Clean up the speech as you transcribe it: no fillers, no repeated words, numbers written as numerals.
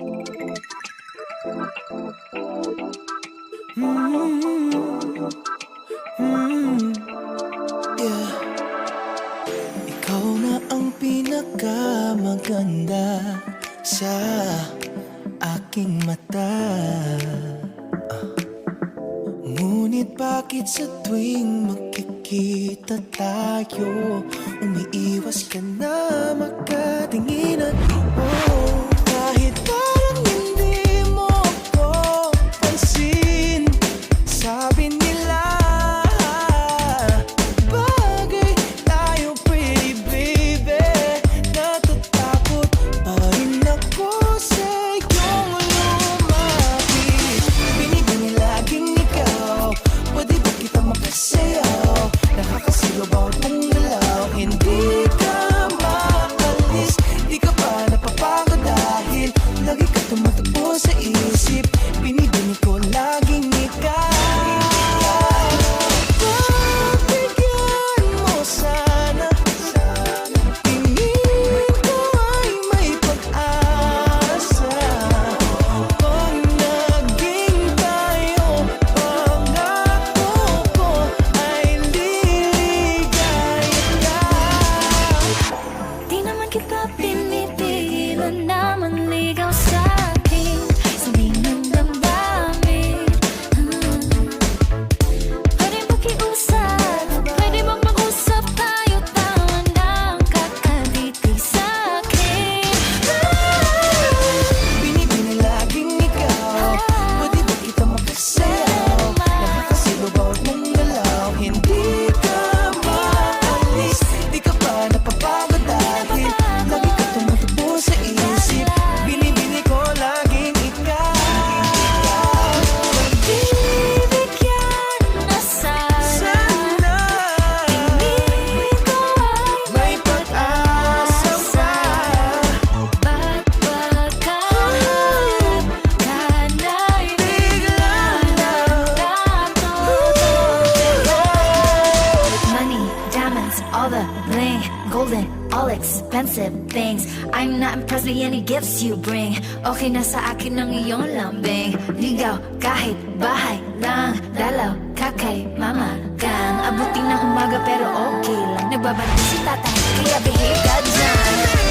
Yeah. Ikaw na ang pinakamaganda sa aking mata. Ngunit bakit sa tuwing magkikita tayo, umiiwas ka na makatinginan? Oh, kahit parang hindi mo ako pansin, sabi nila bagay tayo, pretty baby. Natatakot pa rin ako sa iyong lumapit. Binibini laging ikaw, pwede ba kita makasayaw? Nakakasigaw bawat mong galaw, hindi ka maalis. Di ka pa napapagod dahil lagi ka tumatakbo sa isip. Binibini ko laging ikaw. Pagbigyan mo sana, tingin ko ay may pag-asa. Pag naging tayo, pangako ko ay liligaya ka. Di naman kita pinipigilan na manligaw sa'kin, sabihin ng damdamin. Pwede makiusap, pwede bang mag-usap tayo? Tawa ng kakaditi sa'kin. Binibini laging ikaw, pwede ba kita makasayaw? Nakakasigaw bawat mong galaw, hindi ka maalis. Di ka pa napapagod dahil lagi ka tumatakbo sa isip. Binibini ko laging ikaw. Bibigyan na sana, Sana tingin ko ay may pag-asa pa. ba't pagkahanap ka na'y biglang nagkatotoo? Money, diamonds, all the bling, golden, all expensive things. I'm not impressed by any gifts you bring. Okay na sa akin ang iyong lambing. Ligaw kahit bahay lang, dalaw ka kay mama gang. Abutin ng umaga pero okay lang, nagbabantay si tatay, kaya behave ka dyan.